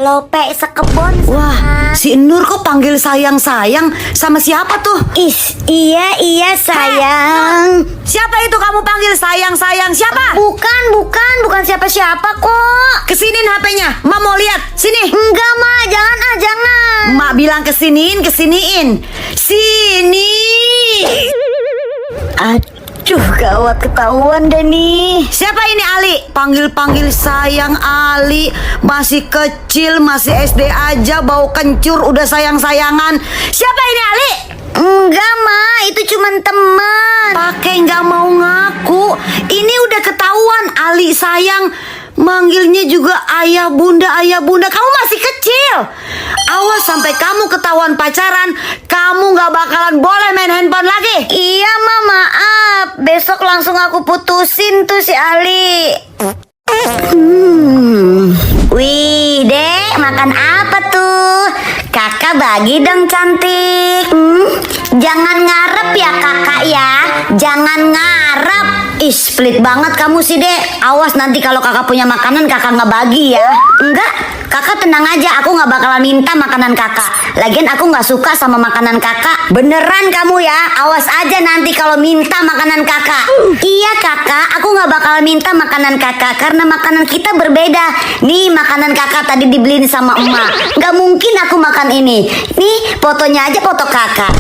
Lope sekebon. Wah, si Nur kok panggil sayang-sayang sama siapa tuh? Iya sayang. Siapa itu kamu panggil sayang-sayang? Siapa? Bukan siapa-siapa kok. Kesiniin HP-nya, Mak mau lihat. Sini. Enggak Ma, jangan. Mak bilang kesiniin. Sini. Aduh, gawat ketahuan deh nih. Siapa ini Ali? Panggil-panggil sayang Ali. Masih kecil, masih SD aja, bau kencur udah sayang-sayangan. Siapa ini Ali? Enggak Ma, itu cuman teman. Pakai nggak mau ngaku. Ini udah ketahuan Ali sayang. Manggilnya juga ayah bunda. Kamu masih kecil. Awas sampai kamu ketahuan pacaran, kamu nggak bakalan boleh main handphone lagi. Iya Ma, maaf. Besok langsung aku putusin tuh si Ali. Wih, Dek, makan apa tuh? Kakak bagi dong cantik. Jangan ngarep ya kakak ya. Jangan ngarep. Ih, pelit banget kamu sih, Dek. Awas nanti kalau kakak punya makanan kakak nggak bagi ya. Enggak, kakak tenang aja. Aku nggak bakalan minta makanan kakak. Lagian aku nggak suka sama makanan kakak. Beneran kamu ya. Awas aja nanti kalau minta makanan kakak. Iya kakak, aku nggak bakalan minta makanan kakak karena makanan kita berbeda. Nih makanan kakak tadi dibeliin sama emak. Nggak mungkin aku makan ini. Nih fotonya aja foto kakak.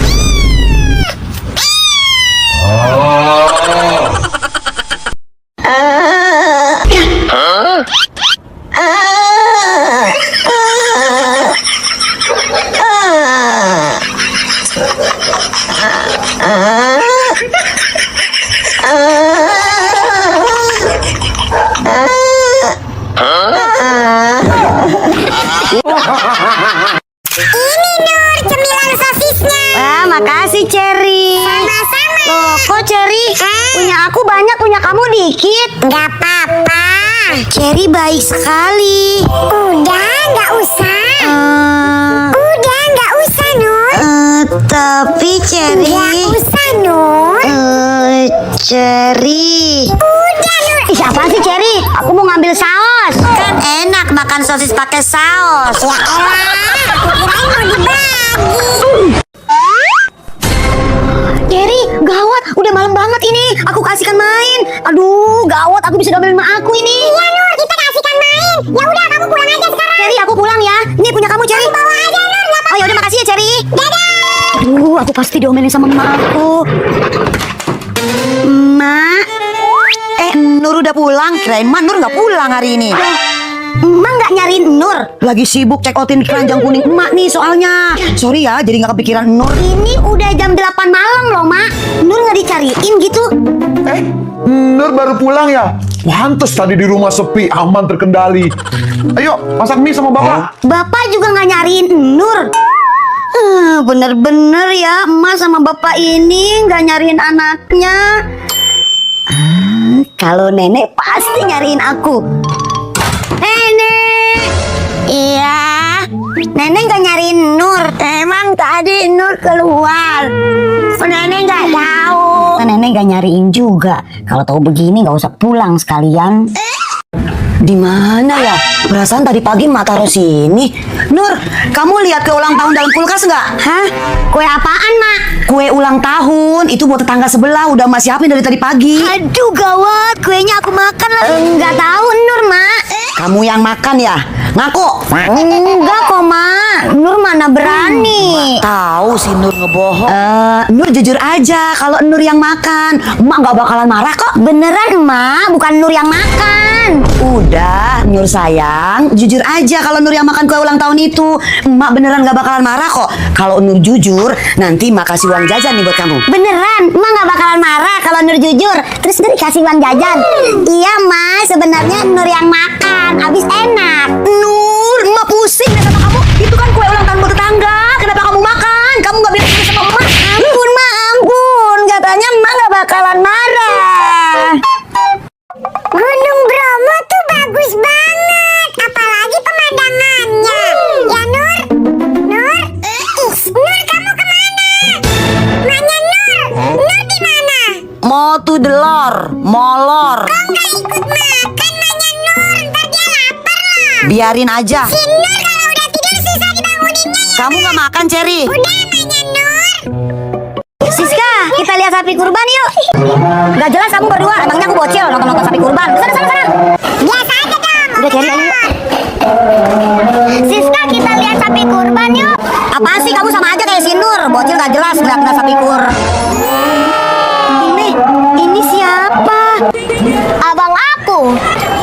Ini Nur, cemilan sosisnya. Wah, makasih Cherry. Sama-sama. Loh, kok Cherry? Punya aku banyak, punya kamu dikit. Gak apa-apa. Cherry baik sekali. Udah, gak usah. Udah, gak usah Nur. Tapi Cherry. Gak usah Nur. Cherry. Udah Nur. Ih, apaan sih Cherry? Aku mau ngambil saus. Kan enak makan sosis pakai saus. Ya elah. Kirain mau dibagi. Cherry, gawat, udah malam banget ini. Aku kasihkan main. Aduh, gawat, aku bisa domelin sama aku ini. Iya Nur, kita kasihkan main. Ya udah, kamu pulang aja sekarang. Cherry, aku pulang ya. Ini punya kamu Cherry. Bawa aja Nur. Oh ya udah, makasih ya Cherry. Dadah. Aduh, aku pasti diomelin sama emak aku. Emak. Nur udah pulang. Kirain Nur nggak pulang hari ini. Emak nggak nyariin Nur. Lagi sibuk check outin keranjang kuning emak nih soalnya. Sorry ya, jadi nggak kepikiran Nur. Ini udah jam 8 malam loh, Mak. Nur nggak dicariin gitu. Nur baru pulang ya? Pantes tadi di rumah sepi, aman terkendali. Ayo, masak mie sama bapak. Bapak juga nggak nyariin Nur. Bener-bener ya, emak sama bapak ini nggak nyariin anaknya. Kalau nenek pasti nyariin aku. Nenek. Iya. Nenek nggak nyariin Nur. Emang tadi Nur keluar. Nenek nggak tahu. Nenek nggak nyariin juga. Kalau tahu begini nggak usah pulang sekalian. Di mana ya? Perasaan tadi pagi mak taruh sini. Nur, kamu lihat kue ulang tahun dalam kulkas nggak? Hah? Kue apaan, Mak? Kue ulang tahun itu buat tetangga sebelah, udah Mas siapin dari tadi pagi. Aduh gawat, kuenya aku makan lah. Enggak tahu Nur, Mak. Kamu yang makan ya? Ngaku. Enggak kok, Mak. Nur mana berani. Tahu si Nur ngebohong. Nur jujur aja kalau Nur yang makan. Emak nggak bakalan marah kok. Beneran, Mak, bukan Nur yang makan. Udah, Nur sayang, jujur aja kalau Nur yang makan kue ulang tahun itu. Emak beneran gak bakalan marah kok. Kalau Nur jujur, nanti Emak kasih uang jajan nih buat kamu. Beneran, Emak gak bakalan marah kalau Nur jujur. Terus Nur dikasih uang jajan. Iya, Mak, sebenarnya Nur yang makan. Abis enak. Nur, Emak pusing deh sama kamu. Itu kan kue ulang tahun buat tetangga. Kenapa kamu makan? Kamu gak bilang gitu sama Emak? Ampun, Mak, ampun. Katanya Emak gak bakalan marah. Gunung Bromo tuh bagus banget, apalagi pemandangannya. Ya Nur? Nur? Nur kamu kemana? Mana Nur? Nur di mana? Mau to the lor, molor. Kok nggak ikut makan Nanya Nur? Ntar dia lapar lah. Biarin aja. Si Nur kalau Kamu nggak makan, Cherry? Siska, kita lihat sapi kurban yuk. Gak jelas kamu berdua, emangnya aku bocil nonton sapi kurban. Sana, sana, sana. Biasa aja dong. Udah cari aja yuk. Siska, kita lihat sapi kurban yuk. Apaan sih kamu sama aja kayak si Nur, bocil gak jelas ngeliat sapi kur. Ini siapa? Abang aku.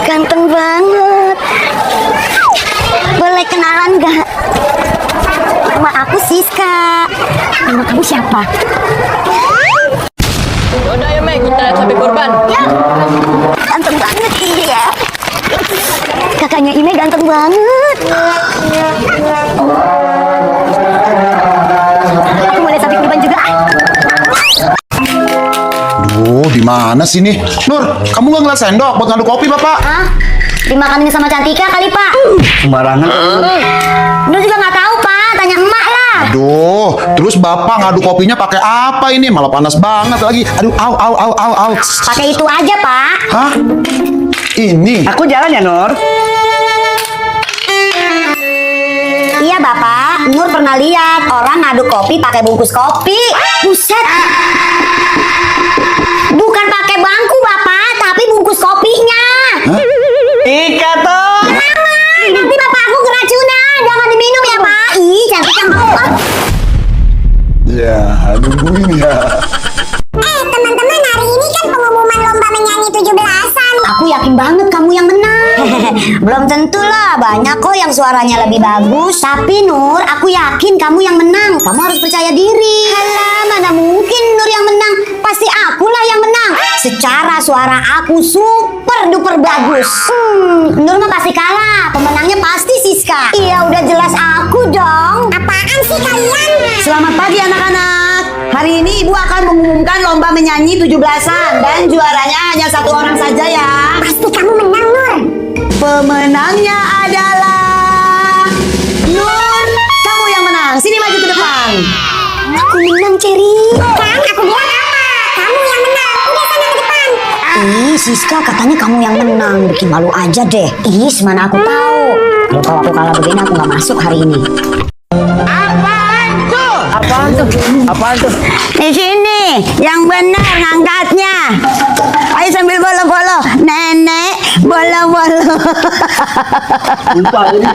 Ganteng banget. Boleh kenalan gak? Nama aku Siska. Nama kamu siapa? Udah ayo Mei, kita lihat sapi kurban. Ya, ganteng banget iya. Kakaknya Ime ganteng banget. Aku mau lihat sapi kurban juga. Duh, di mana sih nih? Nur, kamu nggak ngeliat sendok buat ngaduk kopi, Bapak? Hah? Dimakanin sama Cantika kali, Pak? Sembarangan. Nur juga nggak tahu, Pak. Tanya emak lah. Aduh, terus Bapak ngaduk kopinya pakai apa ini? Malah panas banget lagi. Aduh, au. Pakai itu aja, Pak. Hah? Ini? Aku jalan ya Nur. Iya, Bapak. Nur pernah lihat orang ngaduk kopi pakai bungkus kopi. Buset. Bukan pakai bangku, Bapak, tapi bungkus kopinya. Hah? Ika toh. Nanti bapak aku keracunan. Jangan diminum ya, Pak. Ih, cantiknya mau. Ya, nungguin ya. Teman-teman, hari ini kan pengumuman lomba menyanyi 17-an. Aku yakin banget kamu yang menang. Belum tentu lah, banyak kok yang suaranya lebih bagus. Tapi Nur, aku yakin kamu yang menang. Kamu harus percaya diri. Halah, mana mungkin Nur yang menang? Pasti akulah yang menang. Secara suara aku super duper bagus. Nur mah pasti kalah. Pemenangnya pasti Siska. Iya, udah jelas aku dong. Apaan sih kalian? Selamat pagi anak-anak. Hari ini Ibu akan mengumumkan lomba menyanyi 17-an dan juaranya hanya satu orang saja ya. Pasti kamu menang, Nur. Pemenangnya adalah Nur. Kamu yang menang. Sini maju ke depan. Aku menang, Cherry. Kan aku bilang apa? Kamu yang menang. Udah sana ke depan. Ih, Siska katanya kamu yang menang. Bikin malu aja deh. Ih, mana aku tahu. Kalau aku kalah begini aku nggak masuk hari ini. Apaan tuh? Di sini yang benar ngangkatnya. Ayo sambil bolo-bolo. Nenek bolo-bolo. Lupa ini.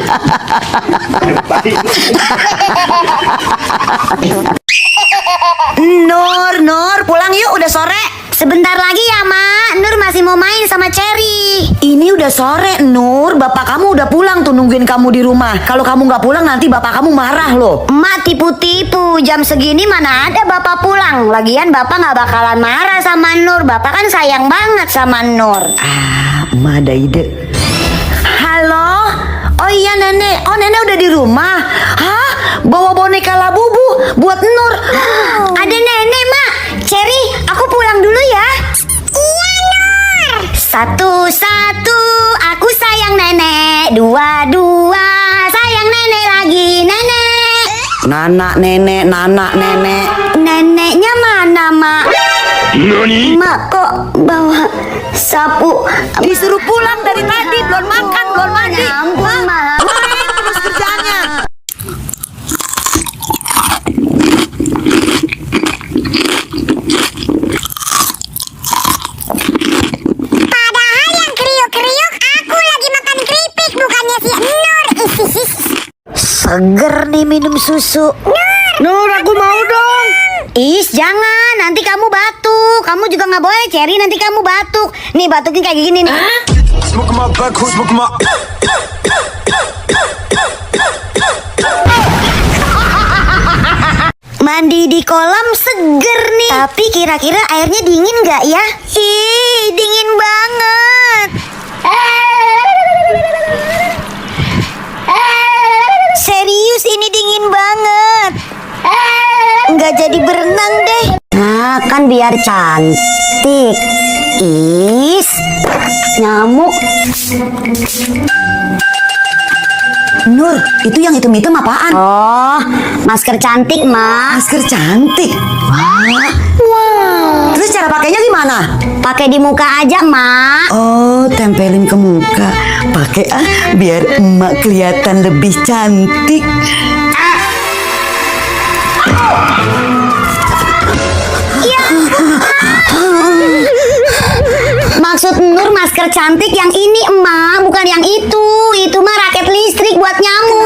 Nur, pulang yuk, udah sore. Sebentar lagi ya, Mak. Nur masih mau main sama Cherry. Ini udah sore, Nur. Bapak kamu udah pulang tuh nungguin kamu di rumah. Kalau kamu nggak pulang nanti bapak kamu marah loh. Emak tipu-tipu. Jam segini mana ada bapak pulang. Lagian bapak nggak bakalan marah sama Nur. Bapak kan sayang banget sama Nur. Emak ada ide. Halo? Oh iya nenek. Oh nenek udah di rumah. Hah? Bawa boneka Labubu buat Nur. Ada nenek, Mak. Cherry, aku pulang dulu ya. Iya, Nur. Satu-satu, aku sayang nenek. Dua-dua, sayang nenek lagi, nenek. Nanak nenek. Neneknya mana, Mak? Mak kok bawa sapu? Disuruh pulang dari tadi, belum makan, belum mandi. Ya ampun, Mak. Main terus kerjanya. Padahal yang kriuk-kriuk aku lagi makan keripik, bukannya si Nur. Seger nih minum susu. Nur, aku mau dong. Is, jangan, nanti kamu batuk. Kamu juga nggak boleh, Cherry, nanti kamu batuk. Nih, batuknya kayak gini nih. Smoking my back, who's smoking my... Mandi di kolam seger nih. Tapi kira-kira airnya dingin nggak ya? Ih, dingin banget. Serius, ini dingin banget. Nggak jadi berenang deh. Nah, kan biar cantik. Is, nyamuk. Nur, itu yang hitam-hitam apaan? Oh, masker cantik, Mak. Masker cantik. Wah. Terus cara pakainya gimana? Pakai di muka aja, Mak. Oh, tempelin ke muka. Pakai biar emak kelihatan lebih cantik. Ya. Maksud Nur masker cantik yang ini, emak, bukan yang itu. Itu mah raket listrik buat nyamuk.